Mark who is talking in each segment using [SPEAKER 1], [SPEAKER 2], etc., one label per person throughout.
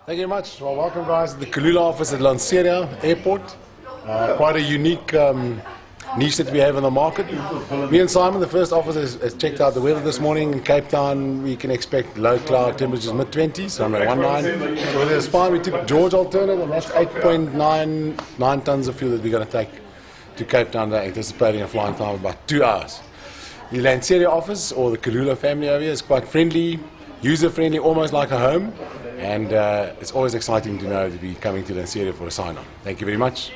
[SPEAKER 1] Thank you very much. Well, welcome guys to the Kulula office at Lanseria Airport. Quite a unique niche that we have in the market. Me and Simon, the first officer, has checked out the weather this morning. In Cape Town, we can expect low cloud temperatures, mid-20s, runway 19. The weather is fine. We took George alternate, and that's 8.99 tons of fuel that we're going to take to Cape Town today, anticipating a flying time of about 2 hours. The Lanseria office, or the Kulula family over here, is quite friendly, user-friendly, almost like a home. And it's always exciting to know to be coming to Lanseria for a sign-on. Thank you very much.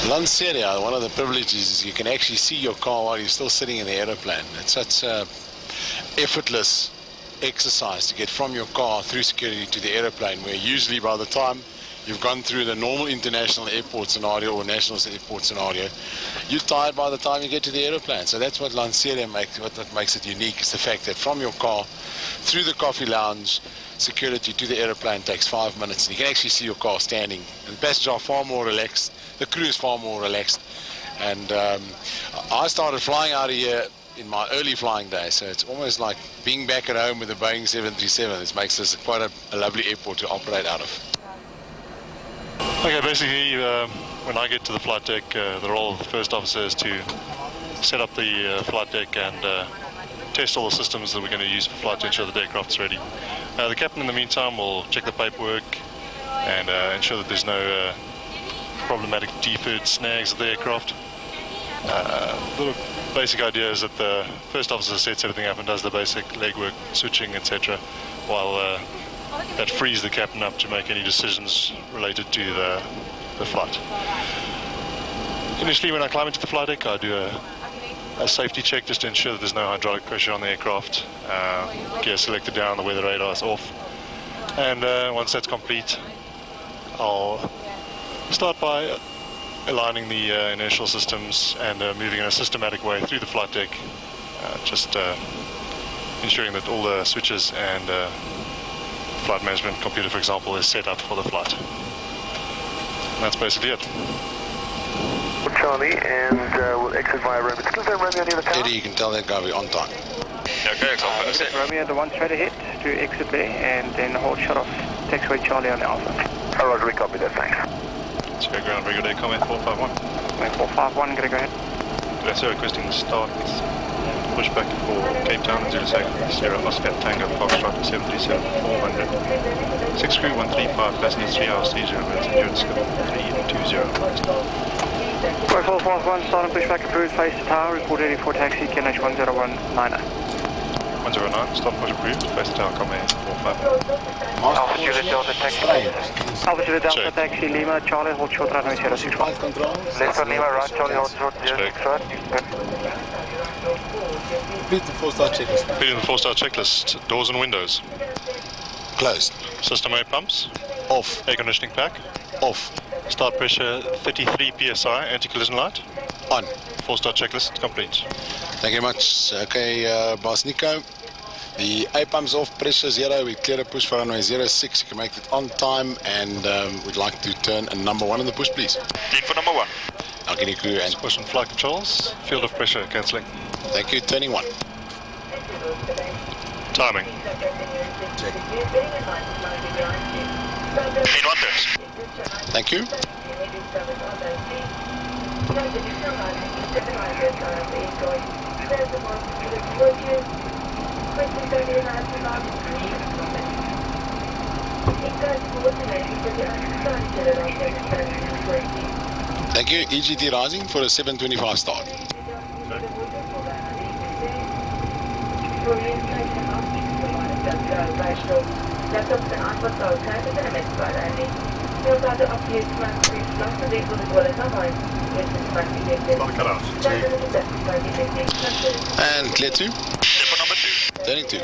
[SPEAKER 1] Lanseria, one of the privileges is you can actually see your car while you're still sitting in the aeroplane. It's such a effortless exercise to get from your car through security to the aeroplane, where usually by the time you've gone through the normal international airport scenario or national airport scenario, you're tired by the time you get to the aeroplane. So that's what Lanseria makes it unique, is the fact that from your car through the coffee lounge, security to the aeroplane takes 5 minutes, and you can actually see your car standing. And the passengers are far more relaxed, the crew is far more relaxed. And I started flying out of here in my early flying days, so it's almost like being back at home with a Boeing 737. It makes this quite a lovely airport to operate out of.
[SPEAKER 2] Okay, basically when I get to the flight deck, the role of the first officer is to set up the flight deck and test all the systems that we're going to use for flight to ensure the aircraft's ready. The captain in the meantime will check the paperwork and ensure that there's no problematic deferred snags of the aircraft. The basic idea is that the first officer sets everything up and does the basic legwork, switching, etc., while that frees the captain up to make any decisions related to the flight. Initially, when I climb into the flight deck, I do a safety check just to ensure that there's no hydraulic pressure on the aircraft. Gear selected down, the weather radar is off. And once that's complete, I'll start by aligning the inertial systems and moving in a systematic way through the flight deck, just ensuring that all the switches and flight management computer, for example, is set up for the flight. And that's basically it.
[SPEAKER 3] Charlie, and we'll exit via Romeo. Is there Romeo near the tower?
[SPEAKER 1] Eddie, you can tell that guy we're on time.
[SPEAKER 3] Okay, Romeo, the one straight ahead to exit there, and then hold shut off taxiway Charlie on the Alpha. Oh, Roger, we copy that, thanks.
[SPEAKER 2] It's fair ground, regular day, comment 451.
[SPEAKER 3] Comment 451, gonna go ahead.
[SPEAKER 2] Good, sir, requesting start. Push back for Cape Town, 0 seconds, Sierra Oscar Tango, Foxtrot 737, 400. 6 crew 135, passengers 3 hours, 30 minutes, endurance scope 320.
[SPEAKER 3] Right, 451, start and push back approved, face to tower, report ready for taxi, KNH 10190.
[SPEAKER 2] 109, stop push approved, face to tower, Comair 451.
[SPEAKER 3] Alpha Juliet Delta taxi. Alpha Juliet Delta taxi, Lima, Charlie, hold short runway 065. Left on Lima, right, Charlie, hold short 065.
[SPEAKER 1] Repeat the 4-star checklist.
[SPEAKER 2] Repeating the 4-star checklist, doors and windows.
[SPEAKER 1] Closed.
[SPEAKER 2] System A pumps.
[SPEAKER 1] Off.
[SPEAKER 2] Air conditioning pack.
[SPEAKER 1] Off.
[SPEAKER 2] Start pressure 33 psi, anti-collision light.
[SPEAKER 1] On.
[SPEAKER 2] 4-star checklist complete.
[SPEAKER 1] Thank you very much. Okay, Boss Nico. The A pump's off, pressure 0. We clear a push for runway 06. You can make it on time, and we'd like to turn a number 1 on the push, please.
[SPEAKER 2] Clean for number 1.
[SPEAKER 1] Alkini crew and
[SPEAKER 2] push on flight controls. Field of pressure cancelling.
[SPEAKER 1] Thank you. Turning 1.
[SPEAKER 2] Timing.
[SPEAKER 1] Check.
[SPEAKER 2] Clean 1 turns.
[SPEAKER 1] Thank you. Thank you. EGT rising for a 7:25 start. And clear 2. Turning 2.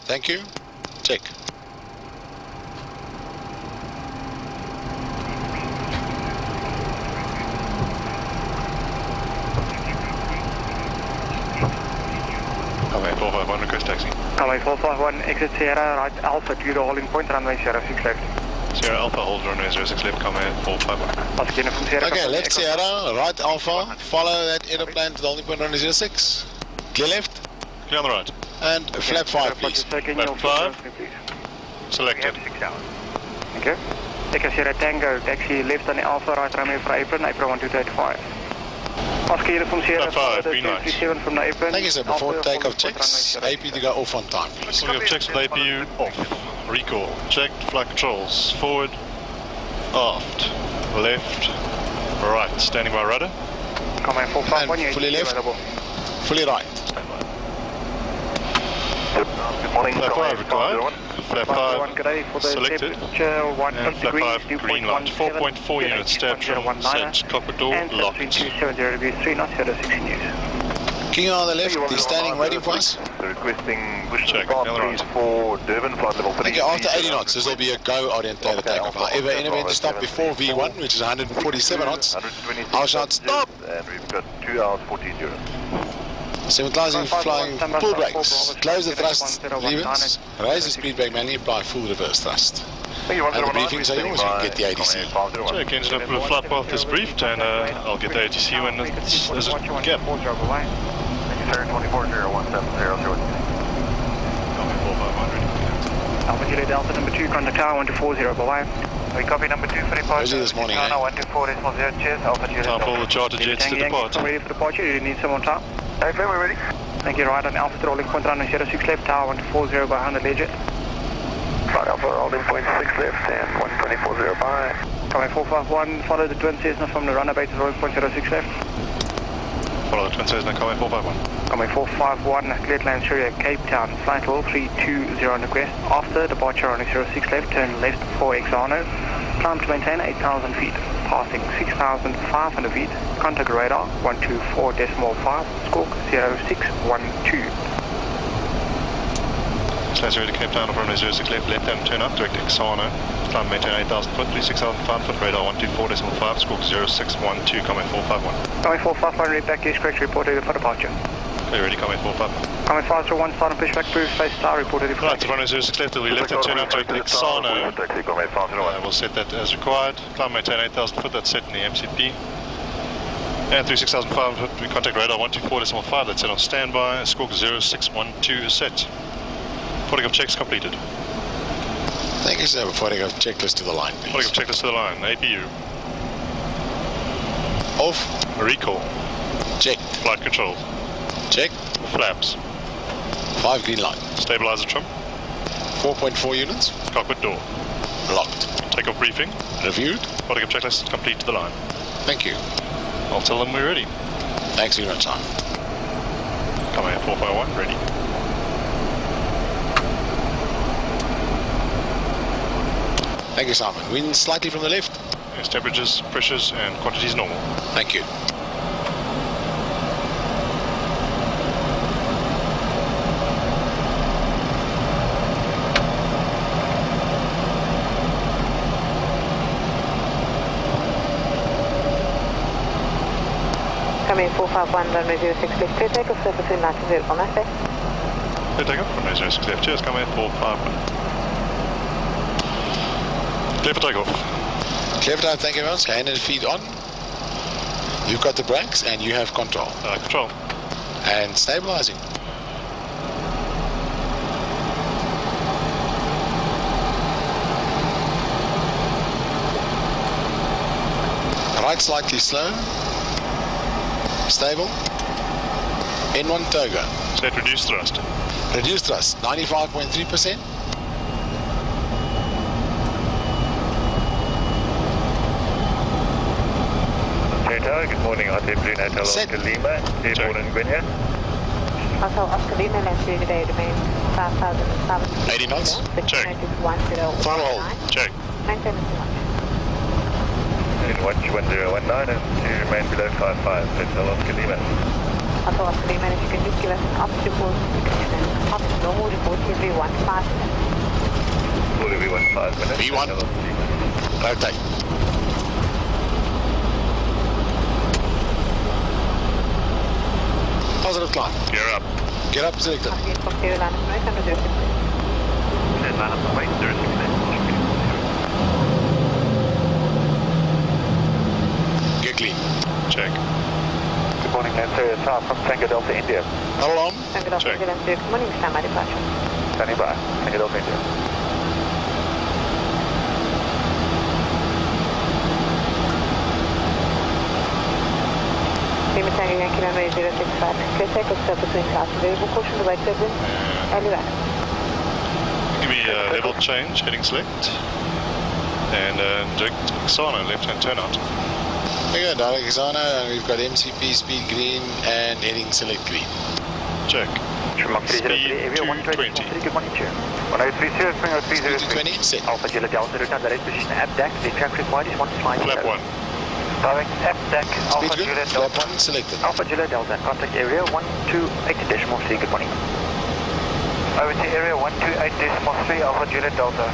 [SPEAKER 1] Thank you. Check.
[SPEAKER 2] Comair 451, request taxi.
[SPEAKER 3] Comair 451, exit Sierra, right Alpha to the holding point, runway 06 left.
[SPEAKER 2] Sierra Alpha, hold runway 06 left, Comair 451.
[SPEAKER 1] Okay, left Sierra, right Alpha, follow that aeroplane to the holding point, runway 06. Clear left.
[SPEAKER 2] Clear on the right.
[SPEAKER 1] And flap 5, please.
[SPEAKER 2] Flap 5. Selected.
[SPEAKER 3] Okay. Take Sierra Tango, taxi left on the Alpha, right runway for apron, apron 1235. Oscar uniform Sierra,
[SPEAKER 2] Flat 5, green light.
[SPEAKER 3] 37 from the apron.
[SPEAKER 1] Thank you, sir. Before takeoff checks, AP to go off on time, please.
[SPEAKER 2] Takeoff checks with APU off. Recall. Checked. Flight controls. Forward. Aft. Left. Right. Standing by rudder.
[SPEAKER 3] Comair 451,
[SPEAKER 1] And fully left.
[SPEAKER 3] available.
[SPEAKER 1] Fully right.
[SPEAKER 3] Good morning.
[SPEAKER 2] Flap 5 required. Flap 5 selected. And flap 5 green light. 4.4 units stab trim set. Cockpit door locked.
[SPEAKER 3] 270 degrees 3 knots, 06 news.
[SPEAKER 1] King on the left, he's standing waiting for us.
[SPEAKER 4] Requesting wish
[SPEAKER 2] Check,
[SPEAKER 4] to
[SPEAKER 2] on the right.
[SPEAKER 4] for Durban flight level 3.
[SPEAKER 1] Thank you. After 80 knots, this will be a go-orientated takeoff. However, in event to stop before V1, which is 147 knots, I'll shout stop.
[SPEAKER 4] And we've got 2 hours 14 units.
[SPEAKER 1] 7 flying full brakes. Close the thrust levers. Raise the speed brake manually. Apply full reverse thrust. And the briefings are yours. You can get the ATC.
[SPEAKER 2] Check. Engine up with flight path is briefed, and I'll get the ATC when there's a gap.
[SPEAKER 4] Thank you, sir. 240170.
[SPEAKER 2] Comair 451
[SPEAKER 3] Alpha Juliet Delta number 2, contact tower 1240, bye-bye.
[SPEAKER 4] We copy number 2 for departure.
[SPEAKER 1] Busy this morning, eh?
[SPEAKER 4] 124.0, cheers. Alpha Juliet
[SPEAKER 2] time for all the charter jets to depart.
[SPEAKER 3] Ready for departure, you need some more time.
[SPEAKER 4] Okay, we're ready.
[SPEAKER 3] Thank you, right on Alpha to rolling point runway 06 left, tower 1240 by 100 legit.
[SPEAKER 4] Right, Alpha, rolling point 6 left and 124.0, bye.
[SPEAKER 3] Comair 451, follow the twin Cessna from the runway base to rolling point 06 left.
[SPEAKER 2] Follow the twin Cessna, Comair 451.
[SPEAKER 3] Comair 451, cleared Lanseria, Cape Town, flight level 320 on request. After departure on 06 left, turn left for Exano. Climb to maintain 8,000 feet, passing 6,500 feet. Contact radar 124.5, squawk 0612.
[SPEAKER 2] Lanseria to Cape Town, from 06 left, let them turn up, direct Exano. Climb maintain 8,000 foot, 36,500 foot, radar 124.5, squawk 0612, Comair 451.
[SPEAKER 3] Comair 451, read back, is correct, report ready for departure.
[SPEAKER 2] Okay, ready, Comair 451.
[SPEAKER 3] Comair 501, start and pushback, proof, face star, report ready for
[SPEAKER 2] Right, to runway 06 left, we left and turn out direct Exano.
[SPEAKER 4] Taxi, Comair 501.
[SPEAKER 2] We'll set that as required. Climb maintain 8,000 foot, that's set in the MCP. And 36,500 foot, we contact radar 124.5, that's set on standby, squawk 0612 is set. Takeoff checks completed.
[SPEAKER 1] Thank you, sir. Before takeoff checklist to the line, please.
[SPEAKER 2] Takeoff checklist to the line, APU.
[SPEAKER 1] Off.
[SPEAKER 2] Recall.
[SPEAKER 1] Check.
[SPEAKER 2] Flight control.
[SPEAKER 1] Check.
[SPEAKER 2] Flaps.
[SPEAKER 1] 5 green light.
[SPEAKER 2] Stabilizer trim.
[SPEAKER 1] 4.4 units.
[SPEAKER 2] Cockpit door.
[SPEAKER 1] Locked.
[SPEAKER 2] Takeoff briefing.
[SPEAKER 1] Reviewed.
[SPEAKER 2] Takeoff checklist complete to the line.
[SPEAKER 1] Thank you.
[SPEAKER 2] I'll tell them we're ready.
[SPEAKER 1] Thanks very much, Simon.
[SPEAKER 2] Comair 451, ready.
[SPEAKER 1] Thank you, Simon. Wind slightly from the left.
[SPEAKER 2] Yes, temperatures, pressures, and quantities normal.
[SPEAKER 1] Thank you.
[SPEAKER 5] Comair 451, runway 06 left, clear takeoff, surface between 90 on that way.
[SPEAKER 2] Clear takeoff, runway 06 left, cheers, Comair 451. Clear for takeoff.
[SPEAKER 1] Clear for time, thank you very much. Hand and feet on. You've got the brakes and you have control.
[SPEAKER 2] Control.
[SPEAKER 1] And stabilizing. Right slightly slow. Stable. N1 Togo.
[SPEAKER 2] Set reduced thrust.
[SPEAKER 1] Reduced thrust, 95.3%.
[SPEAKER 4] Good morning, Hotel Blue Hotel Oscar Lima, airborne in Guinea.
[SPEAKER 5] Hotel Oscar Lima, Lanseria today remains 5,500
[SPEAKER 1] 80 knots.
[SPEAKER 2] Check.
[SPEAKER 5] 1019.
[SPEAKER 1] Final hold.
[SPEAKER 2] Check.
[SPEAKER 5] Maintain this much.
[SPEAKER 4] In 1019 and to remain below 55, Hotel Oscar Lima.
[SPEAKER 5] Hotel Oscar Lima, if you can just give us an obstacle and off normal report every 1 5 minutes.
[SPEAKER 4] Will be 1 5 minutes.
[SPEAKER 1] V1. Rotate. Positive climb.
[SPEAKER 2] Gear up.
[SPEAKER 1] Get up, selected.
[SPEAKER 5] Again, from 0 line of noise, 106.
[SPEAKER 4] Line up the way, 06.
[SPEAKER 1] Get clean.
[SPEAKER 2] Check.
[SPEAKER 4] Good morning, Lanseria, South from Tango Delta, India.
[SPEAKER 1] Alarm.
[SPEAKER 5] Tango Delta,
[SPEAKER 2] Check.
[SPEAKER 5] Lanseria, good morning, stand by departure.
[SPEAKER 4] Standing by, Tango Delta, India.
[SPEAKER 5] Lima Tango Yankee runway 065. Clear takeoff surface between clouds. Variable caution, the right turbulence. Elevate.
[SPEAKER 2] Give me level change, heading select. And direct Xana, left-hand turnout.
[SPEAKER 1] Okay, direct Xana, and we've got MCP, speed green, and heading select green.
[SPEAKER 2] Check. Speed 220.
[SPEAKER 4] Good morning, Chair. 1030, Springer 303.
[SPEAKER 1] 20, set.
[SPEAKER 4] Alpha Gila Delta, return direct position at deck. The track required is 1 flight.
[SPEAKER 2] Flap 1.
[SPEAKER 4] Direct at deck,
[SPEAKER 1] Speed
[SPEAKER 4] Alpha
[SPEAKER 1] good.
[SPEAKER 4] Gila
[SPEAKER 1] Flap
[SPEAKER 4] Delta.
[SPEAKER 1] 1, selected.
[SPEAKER 4] Alpha Gila Delta, contact area 128.3, good morning. Over to area 128.3, Alpha Gila Delta.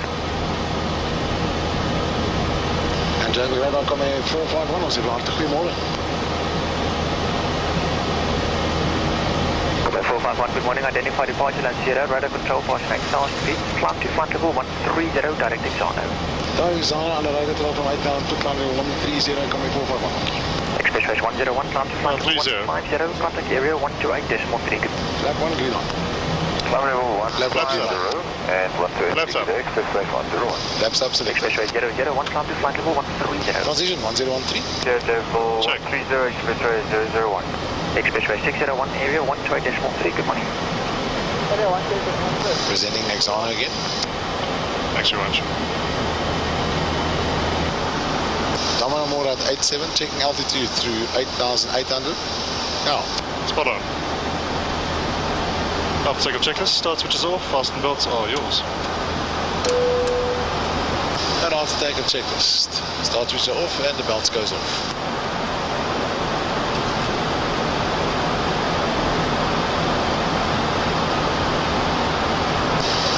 [SPEAKER 1] En Johannesburg radar Comair-Kulula ons het hartelijk goeiemorgen.
[SPEAKER 4] Comair 451, good morning, identify departure Lanseria, radar control, passing exhaust speed, climb to flight level 130, direct Xana.
[SPEAKER 1] Direct Xana on the right control from 8,000 to climb level 130 and Comair 451.
[SPEAKER 4] Expressway 101, climb to flight level 150, contact area 128.3,
[SPEAKER 1] Flap 1, green on.
[SPEAKER 4] climb level 150
[SPEAKER 1] Flap
[SPEAKER 4] and 130,
[SPEAKER 2] Flaps up.
[SPEAKER 4] expressway 101.
[SPEAKER 1] Flaps up, selected.
[SPEAKER 4] Expressway 001, climb to flight level 130.
[SPEAKER 1] Transition 1013.
[SPEAKER 4] Level
[SPEAKER 2] Check.
[SPEAKER 4] 130, expressway 001. Expressway 601, area 128.3, good morning.
[SPEAKER 1] Presenting Xana again.
[SPEAKER 2] Thanks very much.
[SPEAKER 1] Tamara Morad 87, checking altitude through 8,800. Now,
[SPEAKER 2] Spot on. After takeoff checklist, start switches off, fasten belts are yours.
[SPEAKER 1] and after takeoff checklist. Start switch off and the belts goes off.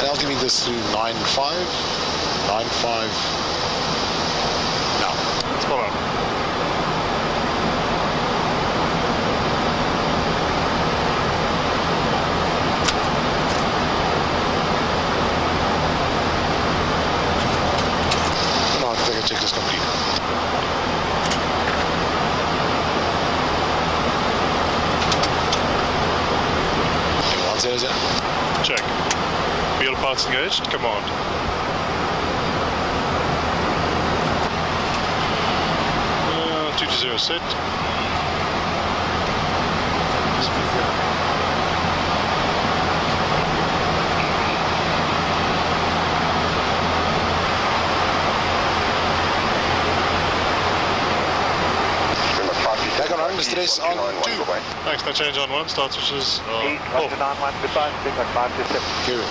[SPEAKER 1] Altimeters through 95. Now.
[SPEAKER 2] Spot on.
[SPEAKER 1] Check is complete. Okay, 100.
[SPEAKER 2] Check. Wheel parts engaged. Command. Uh, 220 set.
[SPEAKER 1] Stress on 2.
[SPEAKER 2] Thanks, no change on 1. Start switches off.
[SPEAKER 4] Goodbye,
[SPEAKER 1] Carry.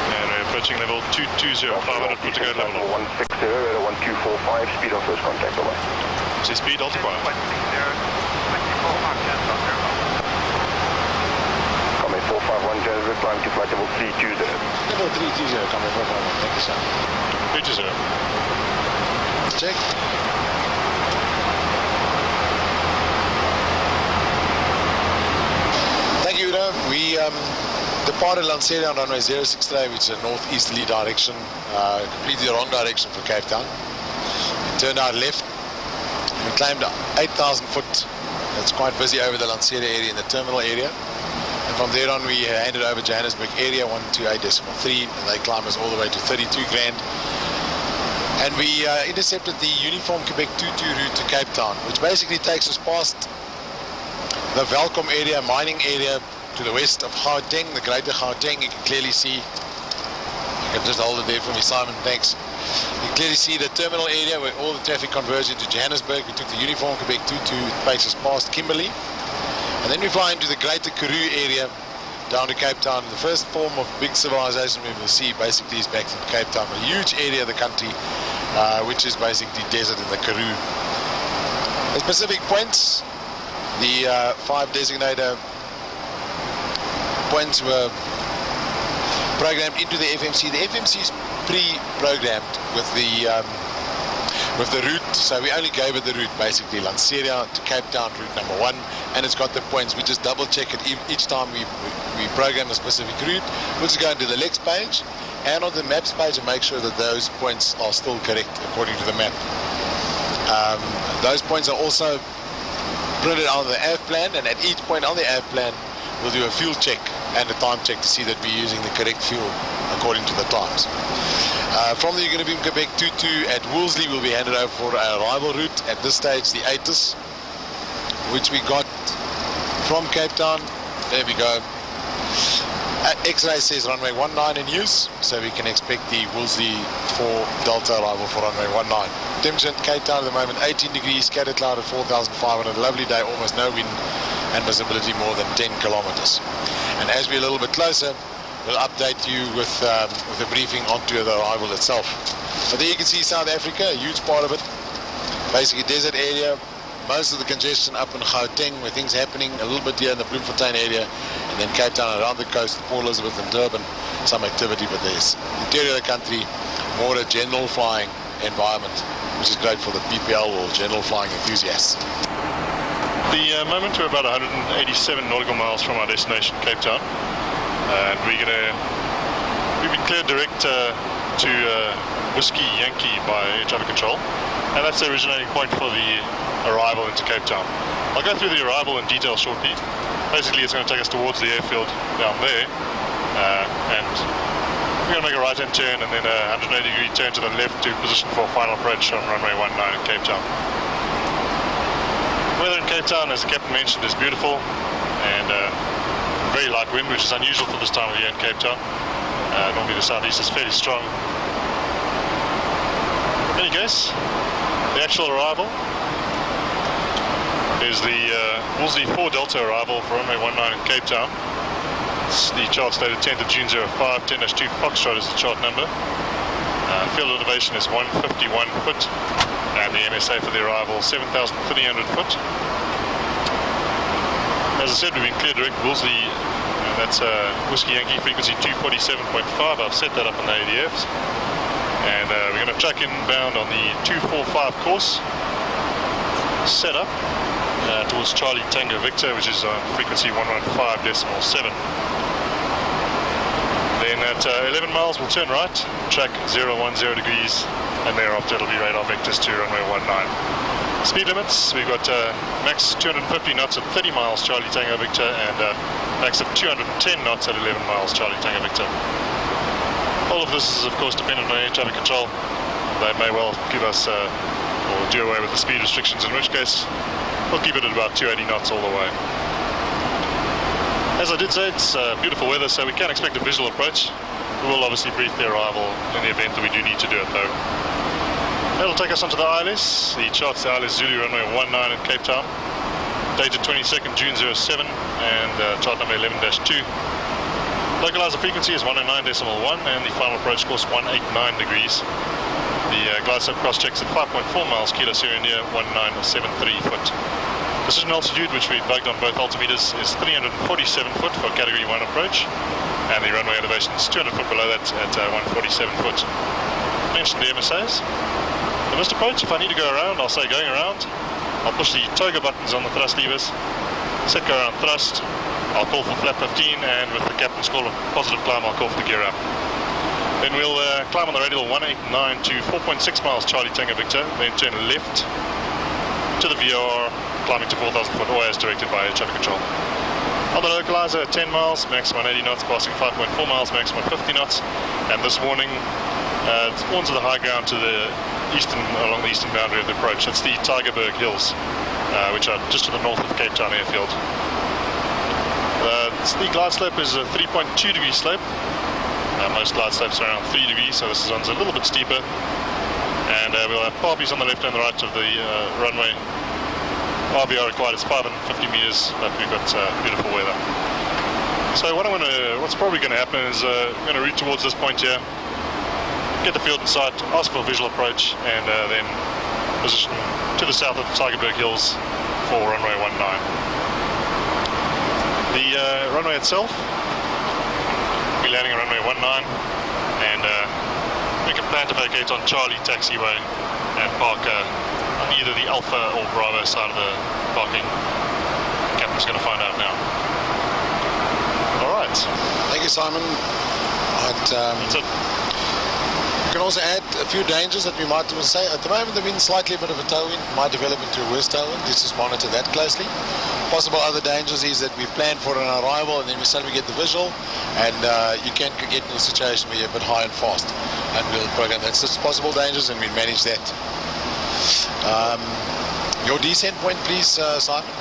[SPEAKER 2] And we're approaching level 220, 500 foot to go level
[SPEAKER 4] 160, 1245, speed on first contact, away.
[SPEAKER 2] See speed, altimeter.
[SPEAKER 4] Comair 451, Johannesburg, climb to flight level 320.
[SPEAKER 1] Level 320, coming from 451, thank you sir.
[SPEAKER 2] 320.
[SPEAKER 1] Check. Thank you, Udo. We departed Lanseria on runway 06 today, which is a northeasterly direction, completely the wrong direction for Cape Town. We turned out left. We climbed 8,000 foot. It's quite busy over the Lanseria area in the terminal area. And from there on, we handed over Johannesburg area 128.3, and they climbed us all the way to 32 grand. And we intercepted the Uniform Quebec 22 route to Cape Town, which basically takes us past the Welkom area, mining area to the west of Gauteng, the greater Gauteng. You can clearly see, you can just hold it there for me, Simon, thanks. You can clearly see the terminal area where all the traffic converges into Johannesburg. We took the Uniform Quebec 22, it takes us past Kimberley. And then we fly into the greater Karoo area down to Cape Town. The first form of big civilization we will see basically is back in Cape Town, a huge area of the country which is basically desert in the Karoo. The specific points, the 5 designated points were programmed into the FMC. The FMC is pre-programmed with the route, so we only gave it the route basically, Lanseria to Cape Town, route number 1, and it's got the points. We just double check it each time we program a specific route. We'll just go into the Lex page and on the maps page and make sure that those points are still correct according to the map. Those points are also printed on the AV plan, and at each point on the AV plan we'll do a fuel check and a time check to see that we're using the correct fuel according to the times. From the Uniform Quebec 22 at Woolsley will be handed over for our arrival route. At this stage the ATIS, which we got from Cape Town. There we go. X-ray says runway 19 in use, so we can expect the Woolsley 4 Delta arrival for runway 19. Temperature at Cape Town at the moment 18 degrees, scattered cloud at 4,500, lovely day, almost no wind and visibility more than 10 kilometers. And as we're a little bit closer, we'll update you with a briefing onto the arrival itself. But there you can see South Africa, a huge part of it, basically desert area. Most of the congestion up in Gauteng, where things are happening, a little bit here in the Bloemfontein area, and then Cape Town around the coast, Port Elizabeth and Durban, some activity, but there's interior of the country, more a general flying environment, which is great for the PPL or general flying enthusiasts.
[SPEAKER 2] The moment we're about 187 nautical miles from our destination, Cape Town, and we've been cleared direct to Whiskey Yankee by air traffic control, and that's the originating point for the arrival into Cape Town. I'll go through the arrival in detail shortly. Basically it's going to take us towards the airfield down there, and we're going to make a right-hand turn and then a 180-degree turn to the left to position for a final approach on runway 19 in Cape Town. The weather in Cape Town, as the captain mentioned, is beautiful and very light wind, which is unusual for this time of year in Cape Town. Normally the southeast is fairly strong. In any case, the actual arrival is the Woolsley 4 Delta arrival for runway 19 in Cape Town. It's the chart stated 10th of June 05, 10-2 Foxtrot is the chart number. Field elevation is 151 foot, and the MSA for the arrival 7,300 foot. As I said, we've been cleared direct Woolsley, that's Whiskey Yankee frequency 247.5. I've set that up on the ADFs. And we're going to track inbound on the 245 course, set up towards Charlie Tango Victor, which is on frequency 115.7. Then at 11 miles we'll turn right, track 010 degrees, and thereafter it'll be radar vectors to runway 19. Speed limits, we've got max 250 knots at 30 miles Charlie Tango Victor, and max of 210 knots at 11 miles Charlie Tango Victor. All of this is of course dependent on air traffic control. They may well give us or do away with the speed restrictions, in which case we'll keep it at about 280 knots all the way. As I did say, it's beautiful weather, so we can expect a visual approach. We will obviously brief the arrival in the event that we do need to do it though. That'll take us onto the ILS. The chart's the ILS Zulu runway 19 in Cape Town, dated 22nd June 07, and chart number 11-2. Localizer frequency is 109.1, and the final approach course 189 degrees. The glide slope cross checks at 5.4 miles Kilo Sierra India, 1973 foot. Decision altitude, which we bugged on both altimeters, is 347 foot for category 1 approach, and the runway elevation is 200 foot below that at 147 foot. Mentioned the MSAs. The missed approach, if I need to go around, I'll say going around. I'll push the toga buttons on the thrust levers, set go around thrust, I'll call for flap 15, and with the captain's call of positive climb, I'll call for the gear up. Then we'll climb on the radial 189 to 4.6 miles Charlie Tango Victor, then turn left to the VOR, climbing to 4,000 foot, or as directed by air traffic control. On the localizer at 10 miles, maximum 80 knots, passing 5.4 miles, maximum 50 knots. And this warning, It spawns at the high ground to the eastern, along the eastern boundary of the approach. That's the Tigerberg Hills, which are just to the north of Cape Town Airfield. The glide slope is a 3.2 degree slope. Most glide slopes are around 3 degrees, so this one's a little bit steeper. And we'll have barbies on the left and the right of the runway. RBR required is 550 meters, but we've got beautiful weather. So what's probably going to happen is I'm going to route towards this point here, get the field in sight, ask for a visual approach, and then position to the south of the Tigerberg Hills for runway 19. The runway itself, we'll be landing on runway 19 and make a plan to vacate on Charlie Taxiway and park on either the Alpha or Bravo side of the parking. The captain's going to find out now. Alright.
[SPEAKER 1] Thank you, Simon.
[SPEAKER 2] That's it.
[SPEAKER 1] You can also add a few dangers that we might say. At the moment, there's been slightly a bit of a tailwind, might develop into a worse tailwind. Let's just monitor that closely. Possible other dangers is that we plan for an arrival and then we suddenly get the visual, and you can get in a situation where you're a bit high and fast, and we'll program that. So it's possible dangers, and we manage that. Your descent point, please, Simon.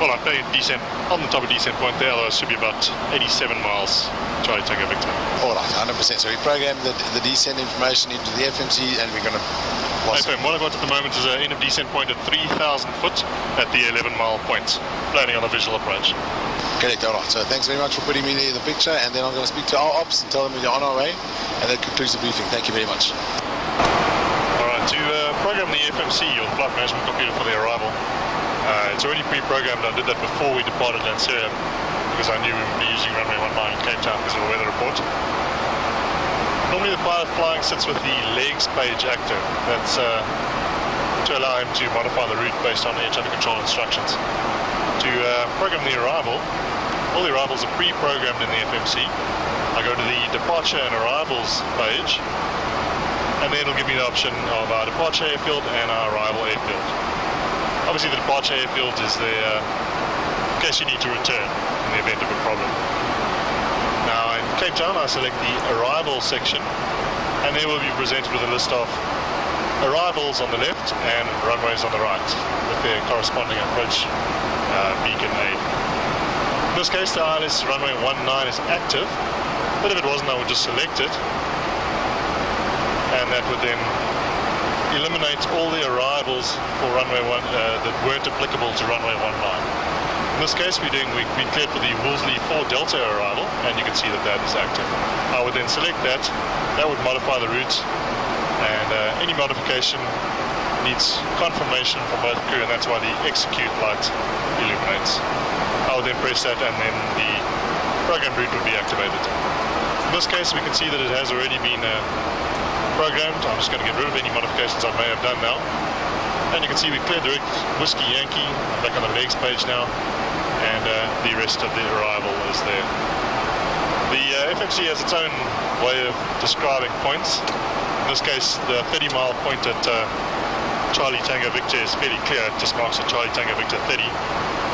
[SPEAKER 2] Well, I'm playing descent on the top of descent point there, although it should be about 87 miles. Charlie Tango Victor.
[SPEAKER 1] All right, 100%. So we program the descent information into the FMC, and we're going to...
[SPEAKER 2] FM, what I've got at the moment is an end of descent point at 3,000 foot at the 11-mile point, planning on a visual approach.
[SPEAKER 1] Correct, all right. So thanks very much for putting me in the picture, and then I'm going to speak to our ops and tell them we're on our way, and that concludes the briefing. Thank you very much.
[SPEAKER 2] All right, to program the FMC, or flight management computer, for the arrival, it's already pre-programmed. I did that before we departed Lanseria, because I knew we would be using runway 19 in Cape Town because of the weather report. Normally the pilot flying sits with the legs page active. That's to allow him to modify the route based on air traffic control instructions. To program the arrival, all the arrivals are pre-programmed in the FMC. I go to the departure and arrivals page, and then it'll give me the option of our departure airfield and our arrival airfield. Obviously the departure airfield is there in case you need to return in the event of a problem. Now in Cape Town I select the arrival section, and there we'll be presented with a list of arrivals on the left and runways on the right with their corresponding approach beacon aid. In this case the ILS runway 19 is active, but if it wasn't I would just select it, and that would then eliminate all the arrivals for runway 1 that weren't applicable to runway 19. In this case we've been cleared for the Wolseley 4 Delta arrival, and you can see that that is active. I would then select that. That would modify the route, and any modification needs confirmation from both crew, and that's why the execute light illuminates. I would then press that, and then the program route would be activated. In this case we can see that it has already been programmed. I'm just going to get rid of any modifications I may have done now. And you can see we cleared direct Whiskey Yankee. I'm back on the legs page now, and the rest of the arrival is there. The FMC has its own way of describing points. In this case, the 30-mile point at Charlie Tango Victor is fairly clear. It just marks a Charlie Tango Victor 30.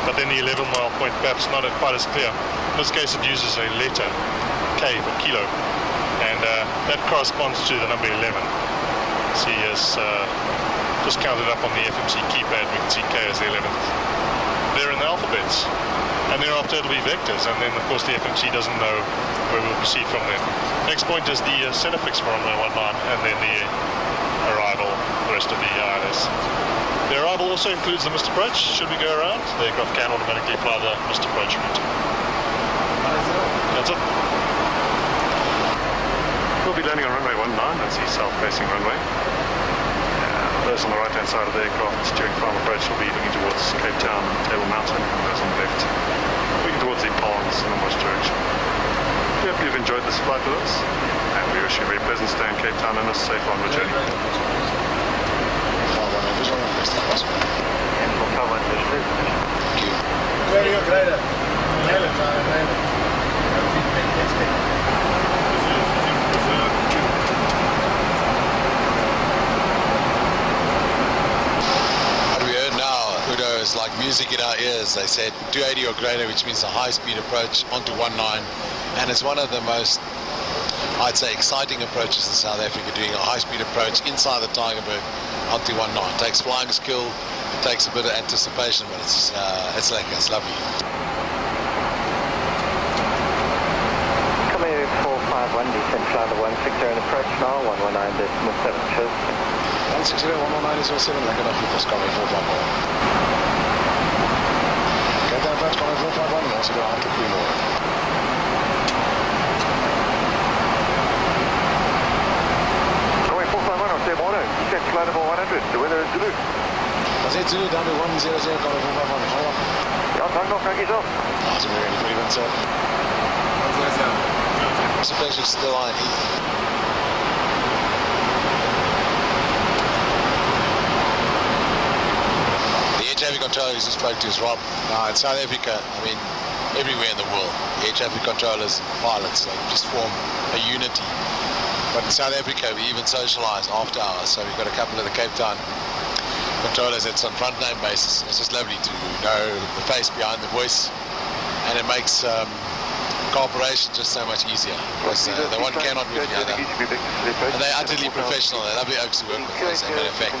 [SPEAKER 2] But then the 11-mile point perhaps not quite as clear. In this case, it uses a letter, K for kilo, and that corresponds to the number 11. See, as just counted up on the FMC keypad, we can see K as the 11th. They're in the alphabets, and thereafter it'll be vectors, and then of course the FMC doesn't know where we'll proceed from there. Next point is the center fix for runway 19, and then the arrival, the rest of the ILS. The arrival also includes the missed approach. Should we go around, the aircraft can automatically fly the missed approach route. That's it. We'll be landing on runway 19, that's the south-facing runway. Those on the right-hand side of the aircraft during final approach will be looking towards Cape Town and Table Mountain, and those on the left looking towards the ponds in the west direction. We hope you've enjoyed this flight with us, and we wish you a very pleasant stay in Cape Town and a safe onward journey. Thank you.
[SPEAKER 1] It's like music in our ears. They said 280 or greater, which means a high-speed approach onto 19, and it's one of the most I'd say, exciting approaches in South Africa, doing a high-speed approach inside the Tiger Bird out to 1 knot. It takes flying skill, it takes a bit of anticipation, but it's lovely.
[SPEAKER 4] Comair-Kulula descent flight 160 and approach now, 119.7, cheers.
[SPEAKER 1] 160, 119.7, like enough with this Comair-451. Get that approach, Comair-451, and also go out to 3 more.
[SPEAKER 4] Descent flight level 100, the weather is Zulu.
[SPEAKER 1] Was it Zulu down to 100, Comair-451, hold on.
[SPEAKER 4] Ja, dank nog, dank jezelf.
[SPEAKER 1] That's very good, pretty much. It's a pleasure still on. The air traffic controller who spoke to is Rob. Now in South Africa, I mean, everywhere in the world, the air traffic controllers, pilots, just form a unity. But in South Africa, we even socialised after hours, so we've got a couple of the Cape Town controllers that's on front name basis. It's just lovely to know the face behind the voice, and it makes cooperation just so much easier, because the one cannot with the other. And they're utterly professional, they're lovely oaks to work with, as a matter of fact.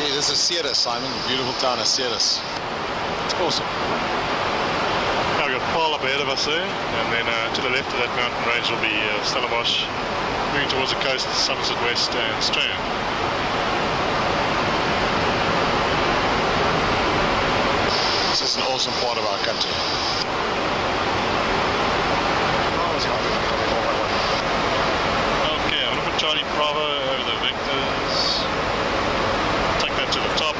[SPEAKER 1] Yeah, this is Ceres, Simon, the beautiful town of Ceres. It's awesome.
[SPEAKER 2] Now we've got Paarl up ahead of us there, and then to the left of that mountain range will be Stellenbosch, moving towards the coast, Somerset West and Strand.
[SPEAKER 1] This is an awesome part of our country.
[SPEAKER 2] Okay, I'm going to put Charlie Bravo over the vectors, take that to the top,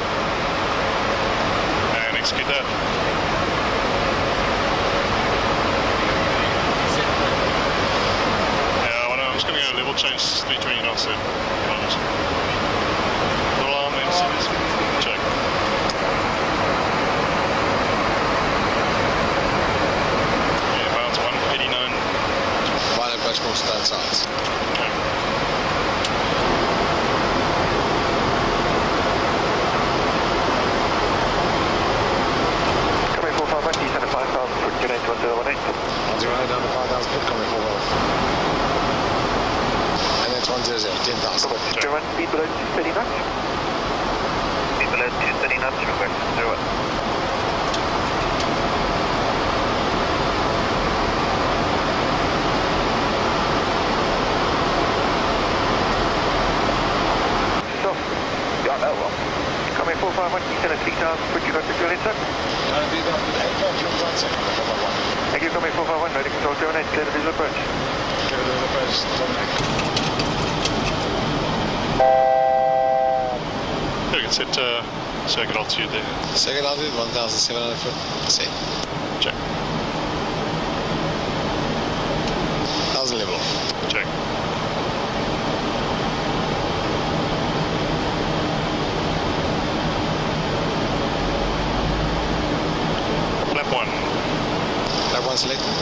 [SPEAKER 2] and execute that. I'm just going to go level change 320 knots then. Little arm MCs, check. Yeah, bounce 189.
[SPEAKER 1] Final approach course both sides.
[SPEAKER 2] Okay.
[SPEAKER 4] Comair-451, descent at 5,000, foot, get into 1018.
[SPEAKER 1] 109 down to 5,000 foot, Comair-451. 100, 10,000.
[SPEAKER 4] German, speed below 230 knots. Speed below 230 knots, request 01. So, yeah, that well. Comair-451, descent at 3,000, put you got the fuel in, sir? Thank you, Comair-451, ready control 08, clear the visual approach.
[SPEAKER 1] Clear the visual approach, 08.
[SPEAKER 2] You can set circuit altitude there.
[SPEAKER 1] Circuit altitude 1,700 foot. Set.
[SPEAKER 2] Check.
[SPEAKER 1] 1,000 level off.
[SPEAKER 2] Check. Flap 1.
[SPEAKER 1] Flap 1 selected.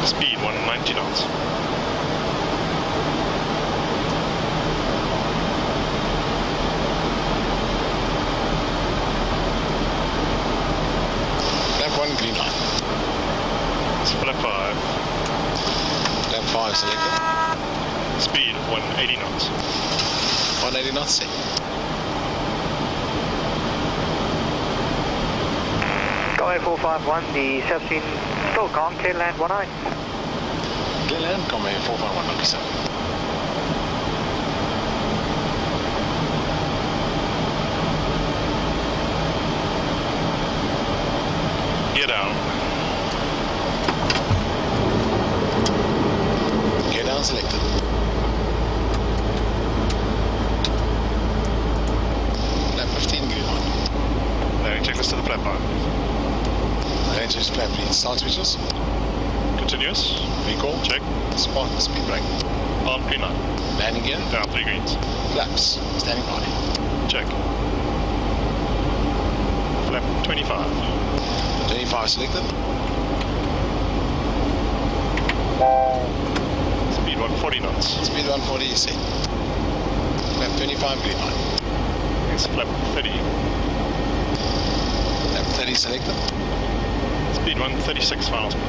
[SPEAKER 2] Speed 190 knots.
[SPEAKER 1] Green line.
[SPEAKER 2] It's flap 5.
[SPEAKER 1] Flap 5 selected.
[SPEAKER 2] Speed 180 knots.
[SPEAKER 1] 180 knots set.
[SPEAKER 3] Comair-451, the subscene still calm, clear land 19.
[SPEAKER 1] Clear land, Comair-451, 97.
[SPEAKER 2] Gear down.
[SPEAKER 1] Gear down selected. Flap 15 green on.
[SPEAKER 2] Landing checklist to the flap line.
[SPEAKER 1] Landing checklist flap lead. Start switches.
[SPEAKER 2] Continuous.
[SPEAKER 1] Recall.
[SPEAKER 2] Check.
[SPEAKER 1] Spot. Speed brake.
[SPEAKER 2] On green line.
[SPEAKER 1] Landing gear.
[SPEAKER 2] Down 3 greens.
[SPEAKER 1] Flaps. Standing by.
[SPEAKER 2] Check. Flap 25.
[SPEAKER 1] 25 selected.
[SPEAKER 2] Speed 140 knots.
[SPEAKER 1] Speed 140 is set. Flap 25 green line.
[SPEAKER 2] It's flap 30.
[SPEAKER 1] Flap 30 selected.
[SPEAKER 2] Speed 136 final speed.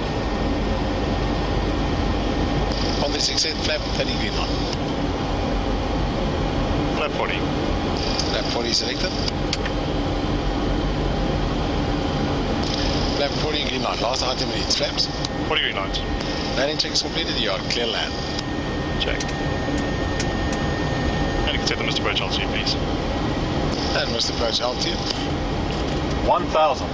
[SPEAKER 1] 1368, flap 30 green line.
[SPEAKER 2] Flat 40.
[SPEAKER 1] Flap 40 selected. Flap 40 green line. Last item needs flaps.
[SPEAKER 2] 40 green lines.
[SPEAKER 1] Landing check is completed. You are clear land.
[SPEAKER 2] Check. And you can set the Mr. Approach altitude, please.
[SPEAKER 1] And Mr. Approach altitude.
[SPEAKER 6] 1,000.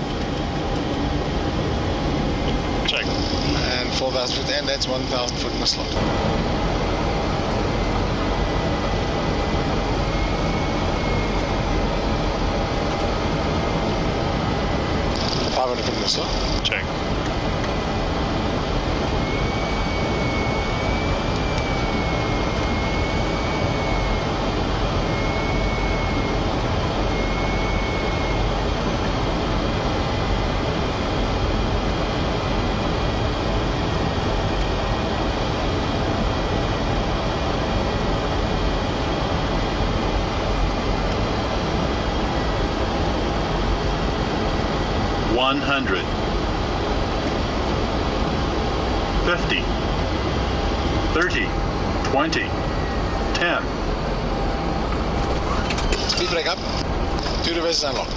[SPEAKER 2] Check.
[SPEAKER 1] And 4,000 foot, and that's 1,000 foot in the slot. Foot in the slot.
[SPEAKER 2] Check.
[SPEAKER 6] $100. 50. 30. 20. 10.
[SPEAKER 1] Speed brake up. 2 reverses unlock.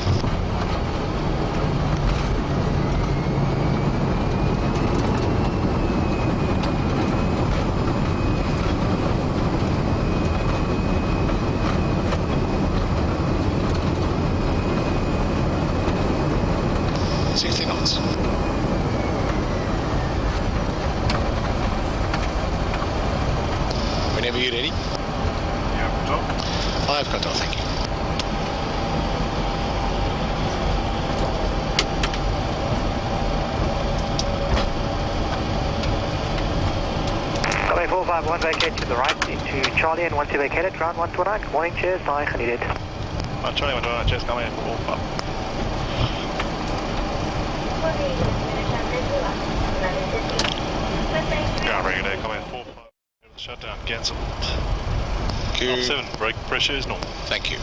[SPEAKER 1] Whenever you're ready.
[SPEAKER 2] Yeah, top.
[SPEAKER 1] I've got off, thank you.
[SPEAKER 3] Comair 451 vacate to the right into Charlie, and once you vacated, ground 129. Good morning, cheers, bye, needed.
[SPEAKER 2] Charlie 129, cheers, Comair 451. Ground regular, Comair 451. Shutdown cancelled.
[SPEAKER 1] Q.
[SPEAKER 2] 7, brake pressure is normal.
[SPEAKER 1] Thank you.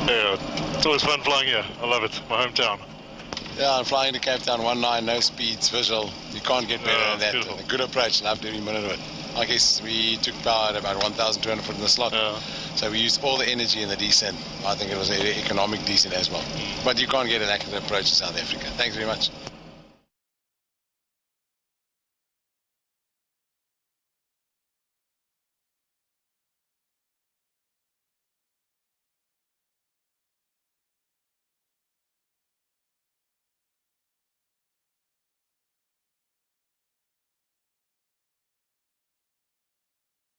[SPEAKER 2] Yeah, it's always fun flying here. I love it. My hometown.
[SPEAKER 1] Yeah, I'm flying to Cape Town 19, no speeds, visual. You can't get better than that.
[SPEAKER 2] Beautiful.
[SPEAKER 1] A good approach, loved every minute of it. I guess we took power at about 1,200 foot in the slot.
[SPEAKER 2] Yeah.
[SPEAKER 1] So we used all the energy in the descent. I think it was an economic descent as well. But you can't get an accurate approach in South Africa. Thanks very much.